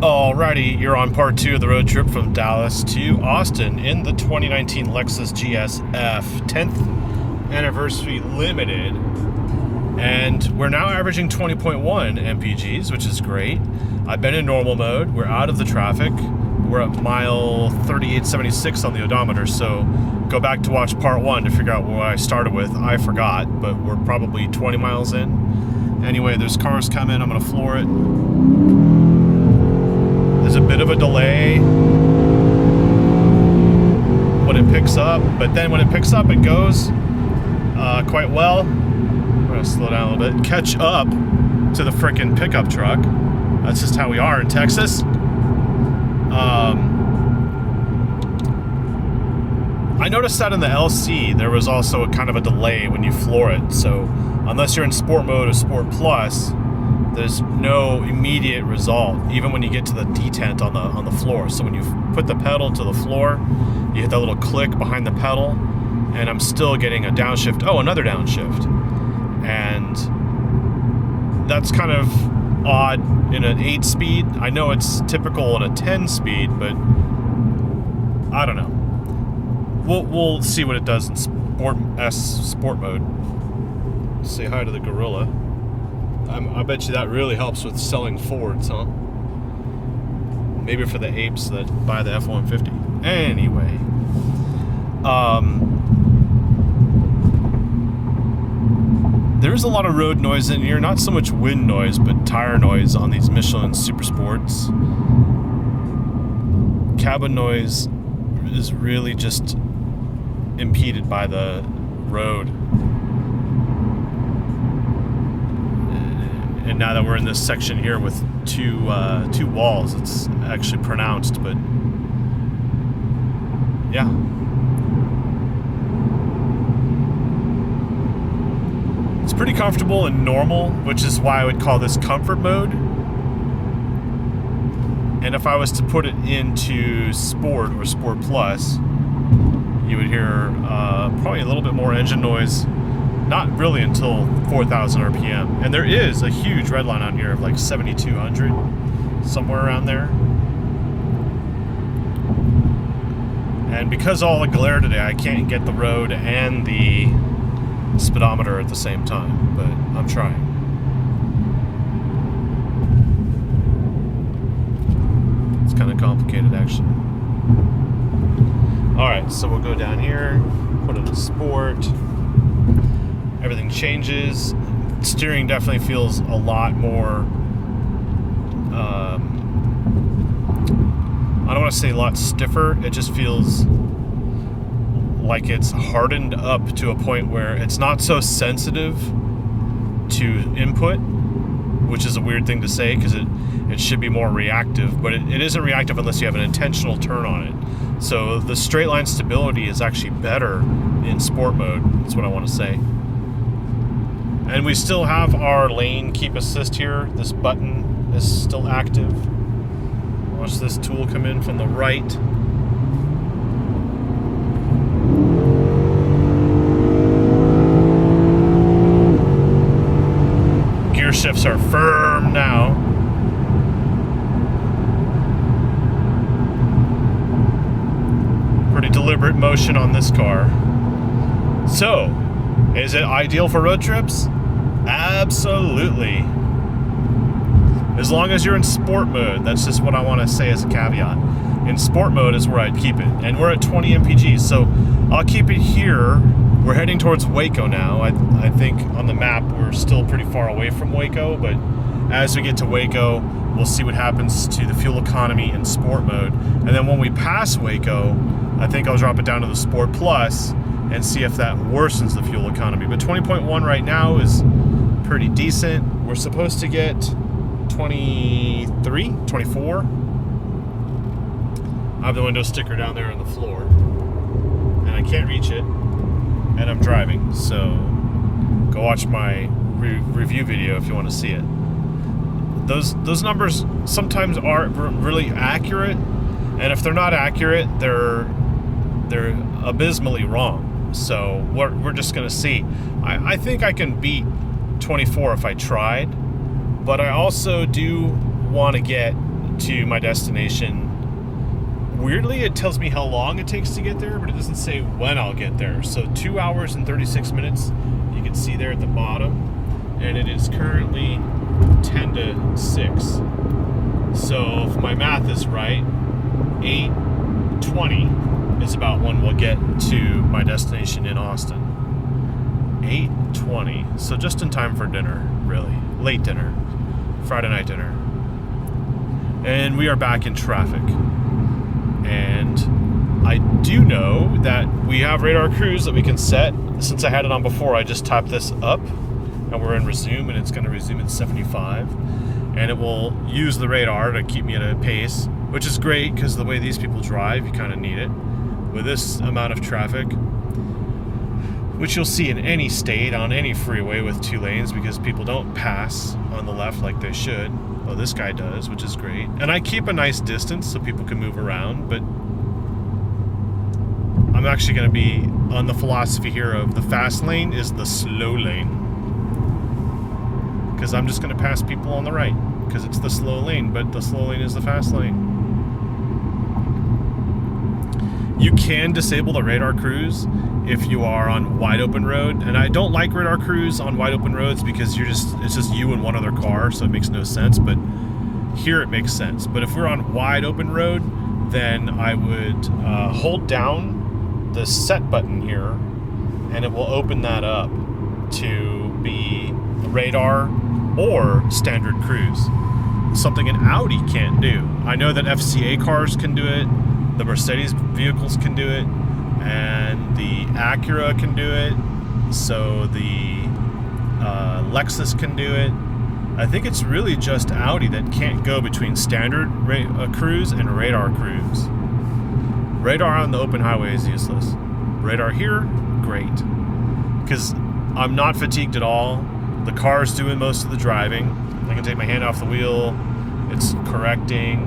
Alrighty, you're on part 2 of the road trip from Dallas to Austin in the 2019 Lexus GSF 10th Anniversary Limited. And we're now averaging 20.1 mpgs, which is great. I've been in normal mode. We're out of the traffic. We're at mile 3876 on the odometer, so go back to watch part 1 to figure out what I started with. I forgot, but we're probably 20 miles in. Anyway, there's cars coming. I'm going to floor it. There's a bit of a delay when it picks up, but then when it picks up, it goes quite well. I'm going to slow down a little bit. Catch up to the frickin' pickup truck. That's just how we are in Texas. I noticed that in the LC, there was also a kind of a delay when you floor it. So unless you're in Sport Mode or Sport Plus, there's no immediate result, even when you get to the detent on the floor. So when you put the pedal to the floor, you hit that little click behind the pedal, and I'm still getting a downshift. Oh, another downshift. And that's kind of odd in an 8-speed. I know it's typical in a 10-speed, but I don't know. We'll see what it does in sport mode. Say hi to the gorilla. I bet you that really helps with selling Fords, huh? Maybe for the apes that buy the F-150. Anyway, there's a lot of road noise in here. Not so much wind noise, but tire noise on these Michelin Super Sports. Cabin noise is really just impeded by the road. And now that we're in this section here with two walls, it's actually pronounced, but yeah. It's pretty comfortable and normal, which is why I would call this comfort mode. And if I was to put it into Sport or Sport Plus, you would hear probably a little bit more engine noise. Not really until 4,000 RPM. And there is a huge red line on here of like 7,200, somewhere around there. And because of all the glare today, I can't get the road and the speedometer at the same time, but I'm trying. It's kind of complicated, actually. Alright, so we'll go down here, put it in Sport. Everything changes. Steering definitely feels a lot more, I don't want to say a lot stiffer. It just feels like it's hardened up to a point where it's not so sensitive to input, which is a weird thing to say because it should be more reactive, but it isn't reactive unless you have an intentional turn on it. So the straight line stability is actually better in Sport mode. That's what I want to say. And we still have our lane keep assist here. This button is still active. Watch this tool come in from the right. Gear shifts are firm now. Pretty deliberate motion on this car. So, is it ideal for road trips? Absolutely. As long as you're in Sport mode, that's just what I want to say as a caveat. In Sport mode is where I'd keep it. And we're at 20 mpgs, so I'll keep it here. We're heading towards Waco now. I think on the map we're still pretty far away from Waco, but as we get to Waco, we'll see what happens to the fuel economy in Sport mode. And then when we pass Waco, I think I'll drop it down to the Sport Plus and see if that worsens the fuel economy. But 20.1 right now is pretty decent. We're supposed to get 23, 24. I have the window sticker down there on the floor, and I can't reach it, and I'm driving, so go watch my review video if you want to see it. Those numbers sometimes aren't really accurate, and if they're not accurate, they're abysmally wrong. So we're just going to see. I think I can beat 24 if I tried, but I also do want to get to my destination. Weirdly, it tells me how long it takes to get there, but it doesn't say when I'll get there. So 2 hours and 36 minutes, you can see there at the bottom. And it is currently 10 to 6. So if my math is right, 8:20 is about when we'll get to my destination in Austin. 8:20. So just in time for dinner, really. Late dinner. Friday night dinner. And we are back in traffic. And I do know that we have radar cruise that we can set. Since I had it on before, I just typed this up. And we're in resume, and it's going to resume at 75. And it will use the radar to keep me at a pace, which is great because the way these people drive, you kind of need it. With this amount of traffic, which you'll see in any state, on any freeway with 2 lanes, because people don't pass on the left like they should. Well, this guy does, which is great. And I keep a nice distance so people can move around, but I'm actually going to be on the philosophy here of the fast lane is the slow lane. Because I'm just going to pass people on the right, because it's the slow lane, but the slow lane is the fast lane. You can disable the radar cruise if you are on wide open road, and I don't like radar cruise on wide open roads because it's just you and one other car, so it makes no sense, but here it makes sense. But if we're on wide open road, then I would hold down the set button here, and it will open that up to be radar or standard cruise, something an Audi can't do. I know that FCA cars can do it, the Mercedes vehicles can do it, and the Acura can do it, so the Lexus can do it. I think it's really just Audi that can't go between standard cruise and radar cruise. Radar on the open highway is useless. Radar here, great. Because I'm not fatigued at all. The car's doing most of the driving. I can take my hand off the wheel. It's correcting.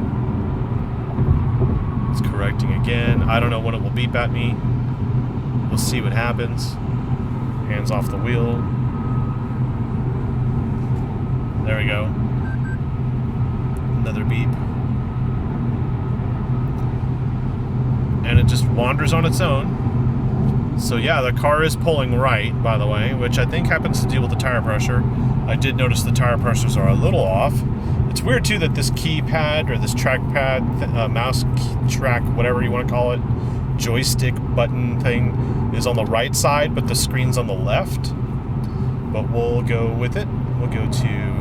It's correcting again. I don't know when it will beep at me. We'll see what happens. Hands off the wheel. There we go. Another beep. And it just wanders on its own. So yeah, the car is pulling right, by the way, which I think happens to deal with the tire pressure. I did notice the tire pressures are a little off. It's weird too that this keypad or this trackpad, mouse track, whatever you want to call it, joystick button thing is on the right side, but the screen's on the left. But we'll go with it. We'll go to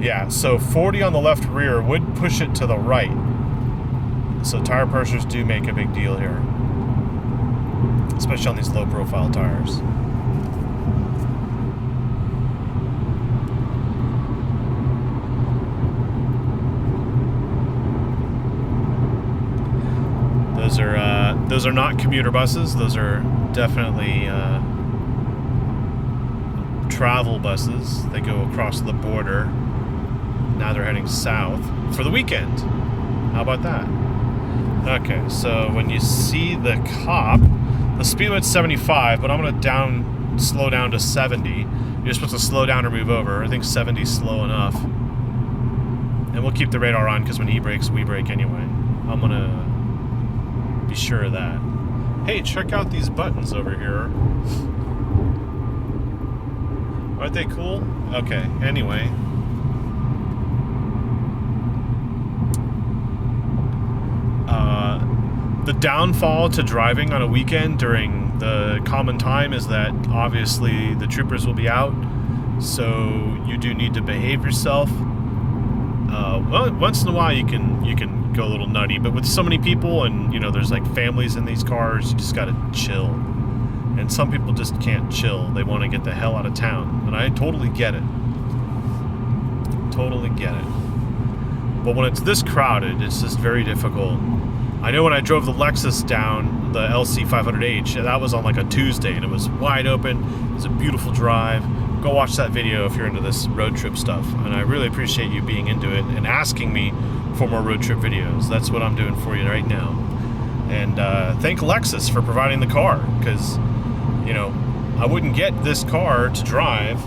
yeah, so 40 on the left rear would push it to the right. So tire pressures do make a big deal here, especially on these low profile tires. Those are not commuter buses. Those are definitely travel buses. They go across the border. Now they're heading south for the weekend. How about that? Okay, so when you see the cop, the speed limit's 75, but I'm gonna slow down to 70. You're supposed to slow down or move over. I think 70 is slow enough. And we'll keep the radar on because when he brakes, we brake anyway. I'm gonna be sure of that. Hey, check out these buttons over here. Aren't they cool? Okay, anyway. The downfall to driving on a weekend during the common time is that obviously the troopers will be out, so you do need to behave yourself. Well, once in a while you can go a little nutty, but with so many people and there's like families in these cars, you just gotta chill. And some people just can't chill. They want to get the hell out of town, and I totally get it. Totally get it. But when it's this crowded, it's just very difficult. I know when I drove the Lexus down, the LC500H, that was on like a Tuesday, and it was wide open. It was a beautiful drive. Go watch that video if you're into this road trip stuff. And I really appreciate you being into it and asking me for more road trip videos. That's what I'm doing for you right now. And thank Lexus for providing the car, because, I wouldn't get this car to drive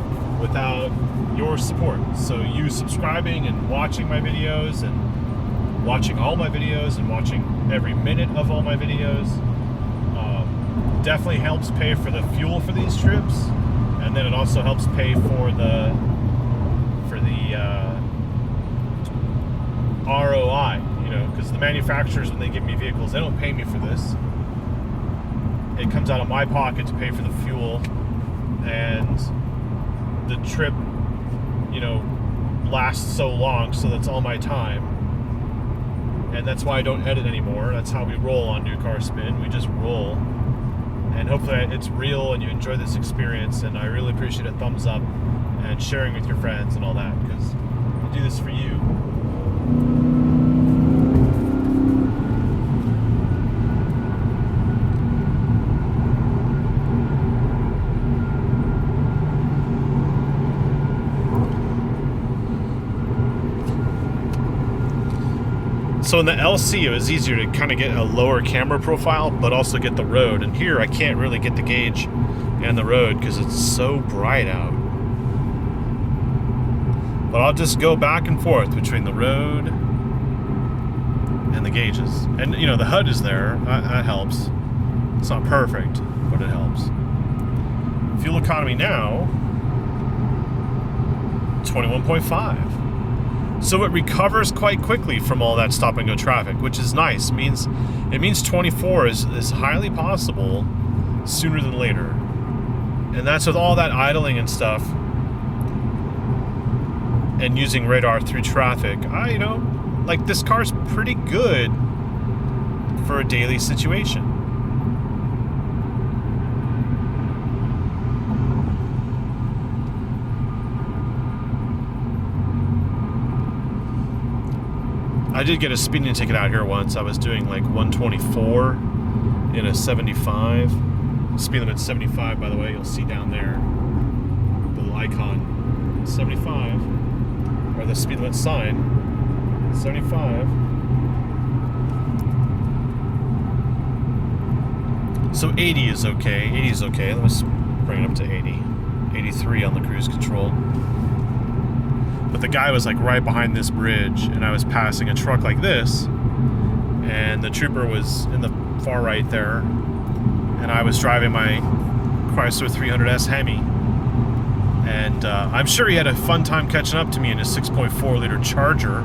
without your support. So you subscribing and watching my videos and watching all my videos and watching every minute of all my videos definitely helps pay for the fuel for these trips, and then it also helps pay for the ROI, you know, because the manufacturers, when they give me vehicles, they don't pay me for this. It comes out of my pocket to pay for the fuel, and the trip, you know, lasts so long, so that's all my time. And that's why I don't edit anymore. That's how we roll on New Car Spin. We just roll. And hopefully it's real and you enjoy this experience. And I really appreciate a thumbs up and sharing with your friends and all that, because I do this for you. So in the LC, it was easier to kind of get a lower camera profile, but also get the road. And here, I can't really get the gauge and the road because it's so bright out. But I'll just go back and forth between the road and the gauges. And, you know, the HUD is there. That helps. It's not perfect, but it helps. Fuel economy now, 21.5. So it recovers quite quickly from all that stop and go traffic, which is nice. It means 24 is highly possible sooner than later. And that's with all that idling and stuff and using radar through traffic. You know, like, this car's pretty good for a daily situation. I did get a speeding ticket out here once. I was doing like 124 in a 75. Speed limit 75, by the way. You'll see down there the little icon, 75, or the speed limit sign, 75. So 80 is okay. 80 is okay. Let's bring it up to 80. 83 on the cruise control. But the guy was like right behind this bridge, and I was passing a truck like this, and the trooper was in the far right there, and I was driving my Chrysler 300S Hemi, and I'm sure he had a fun time catching up to me in his 6.4 liter Charger,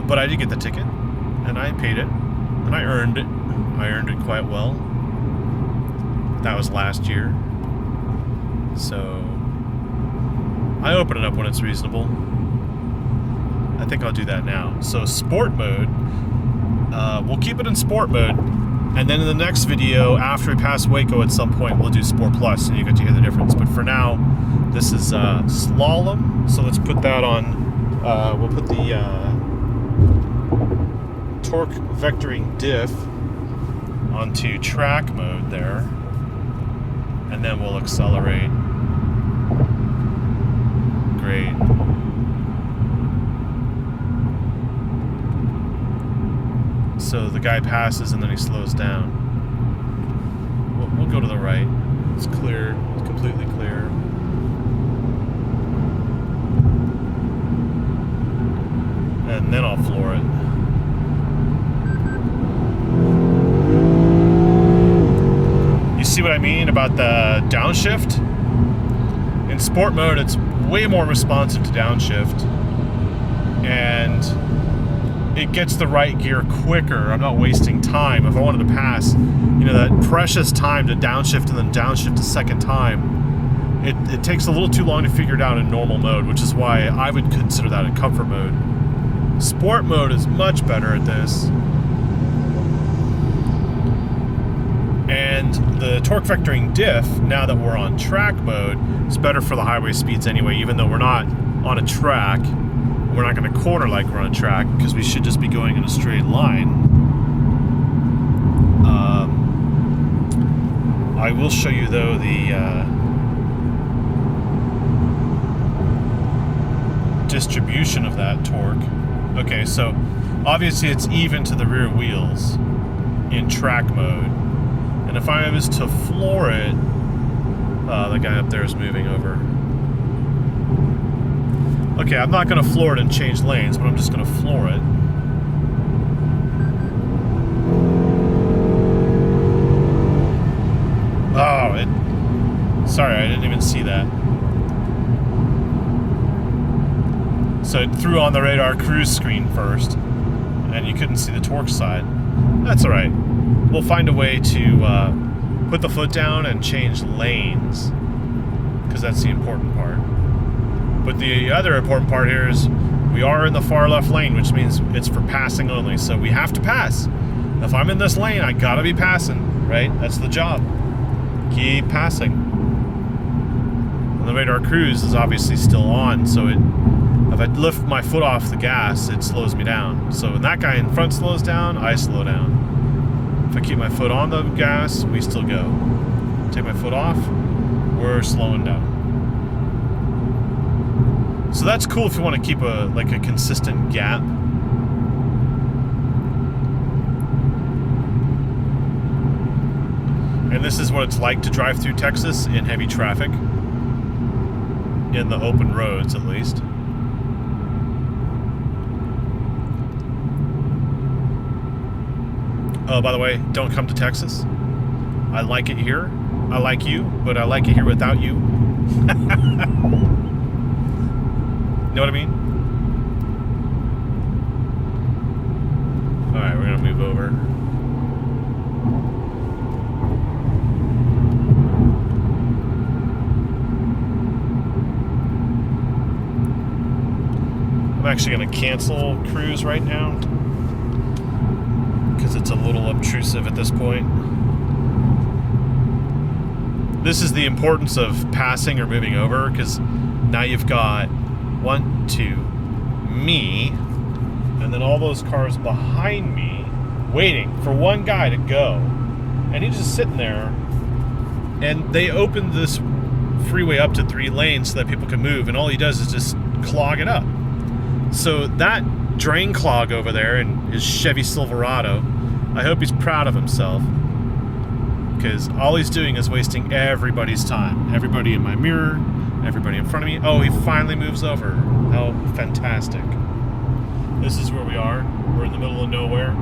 but I did get the ticket, and I paid it, and I earned it. I earned it quite well. That was last year. So I open it up when it's reasonable. I think I'll do that now. So sport mode, we'll keep it in sport mode, and then in the next video, after we pass Waco at some point, we'll do Sport Plus, and you get to hear the difference. But for now, this is slalom. So let's put that on. We'll put the torque vectoring diff onto track mode there, and then we'll accelerate. Great. So the guy passes and then he slows down. We'll go to the right. It's clear. It's completely clear. And then I'll floor it. You see what I mean about the downshift? In sport mode, it's way more responsive to downshift, and it gets the right gear quicker. I'm not wasting time. If I wanted to pass, you know, that precious time to downshift and then downshift a second time, it takes a little too long to figure it out in normal mode, which is why I would consider that in comfort mode. Sport mode is much better at this. And the torque vectoring diff, now that we're on track mode, is better for the highway speeds anyway, even though we're not on a track. We're not going to corner like we're on a track, because we should just be going in a straight line. I will show you, though, the distribution of that torque. Okay, so obviously it's even to the rear wheels in track mode. And And if I was to floor it, the guy up there is moving over. Okay, I'm not going to floor it and change lanes, but I'm just going to floor it. Oh, sorry, I didn't even see that. So it threw on the radar cruise screen first, and you couldn't see the torque side. That's alright. We'll find a way to put the foot down and change lanes, because that's the important part. But the other important part here is we are in the far left lane, which means it's for passing only, so we have to pass. If I'm in this lane, I gotta be passing, right? That's the job. Keep passing. And the radar cruise is obviously still on, so if I lift my foot off the gas, it slows me down. So when that guy in front slows down, I slow down. If I keep my foot on the gas, we still go. Take my foot off, we're slowing down. So that's cool if you want to keep a consistent gap. And this is what it's like to drive through Texas in heavy traffic. In the open roads, at least. Oh, by the way, don't come to Texas. I like it here. I like you, but I like it here without you. Know what I mean? Alright, we're gonna move over. I'm actually gonna cancel cruise right now, because it's a little obtrusive at this point. This is the importance of passing or moving over, because now you've got 1, 2, me, and then all those cars behind me waiting for one guy to go. And he's just sitting there, and they opened this freeway up to 3 lanes so that people can move, and all he does is just clog it up. So that drain clog over there in his Chevy Silverado, I hope he's proud of himself, because all he's doing is wasting everybody's time. Everybody in my mirror, everybody in front of me. Oh, he finally moves over. How fantastic. This is where we are. We're in the middle of nowhere.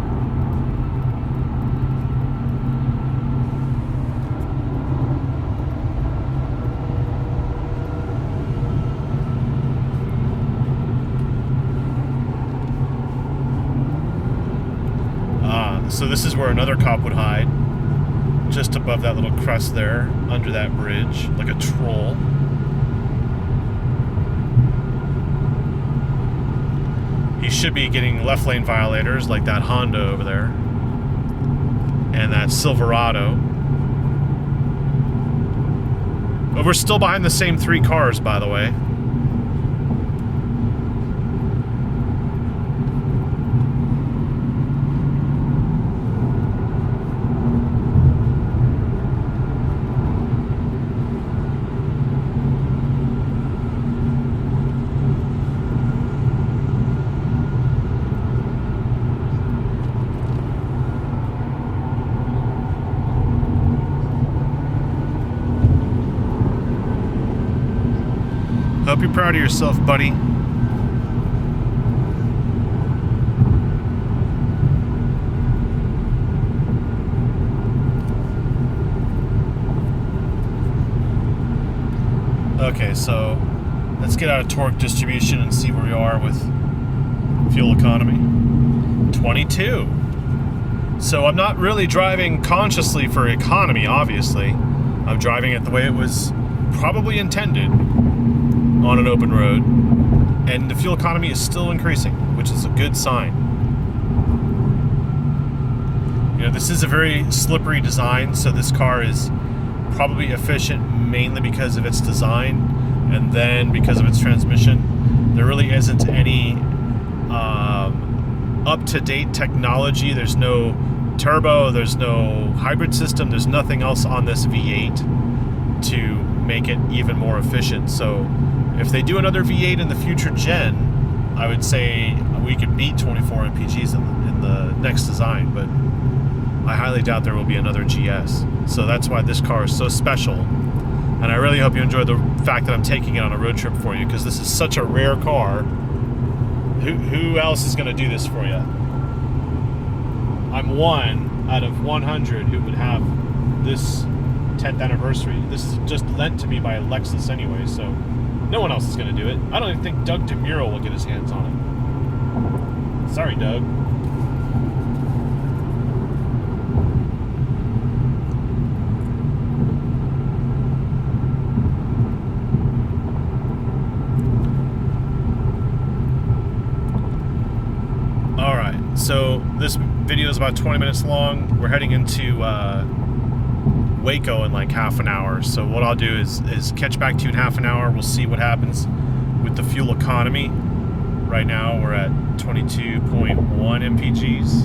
So this is where another cop would hide. Just above that little crest there, under that bridge, like a troll. He should be getting left lane violators like that Honda over there. And that Silverado. But we're still behind the same 3 cars, by the way. Hope you're proud of yourself, buddy. Okay, so let's get out of torque distribution and see where we are with fuel economy. 22. So I'm not really driving consciously for economy, obviously. I'm driving it the way it was probably intended on an open road, and the fuel economy is still increasing, which is a good sign. You know, this is a very slippery design, so this car is probably efficient mainly because of its design, and then because of its transmission. There really isn't any up-to-date technology. There's no turbo, there's no hybrid system, there's nothing else on this V8 to make it even more efficient. So if they do another V8 in the future gen, I would say we could beat 24 MPGs in the next design, but I highly doubt there will be another GS. So that's why this car is so special. And I really hope you enjoy the fact that I'm taking it on a road trip for you, because this is such a rare car. Who else is going to do this for you? I'm one out of 100 who would have this 10th anniversary. This is just lent to me by Lexus anyway, so no one else is going to do it. I don't even think Doug DeMuro will get his hands on it. Sorry, Doug. So this video is about 20 minutes long. We're heading into Waco in like half an hour. So what I'll do is catch back to you in half an hour. We'll see what happens with the fuel economy. Right now we're at 22.1 mpgs.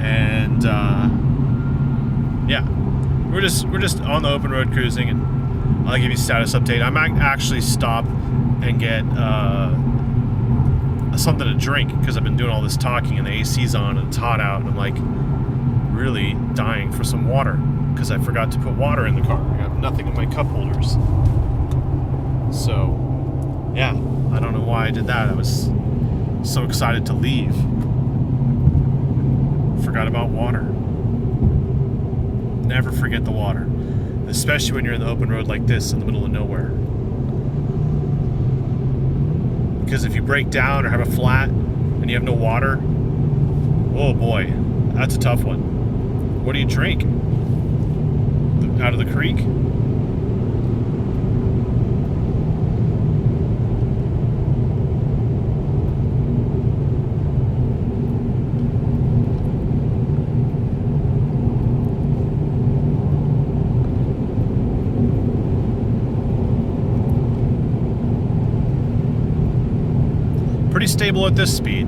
And yeah, we're just on the open road cruising, and I'll give you a status update. I might actually stop and get something to drink, because I've been doing all this talking and the AC's on and it's hot out, and I'm like really dying for some water because I forgot to put water in the car. I have nothing in my cup holders. So yeah, I don't know why I did that. I was so excited to leave. Forgot about water. Never forget the water, especially when you're in the open road like this in the middle of nowhere. Because if you break down or have a flat and you have no water, oh boy, that's a tough one. What do you drink? Out of the creek? Pretty stable at this speed.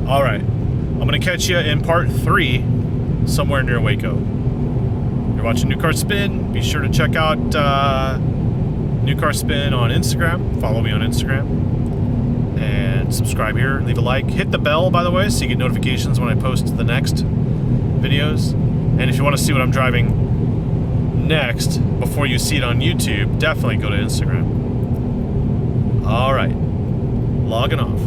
All right, I'm gonna catch you in part 3 somewhere near Waco. You're watching New Car Spin. Be sure to check out New Car Spin on Instagram. Follow me on Instagram. And subscribe here, leave a like, hit the bell, by the way, so you get notifications when I post the next videos. And if you want to see what I'm driving next before you see it on YouTube, definitely go to Instagram. All right, logging off.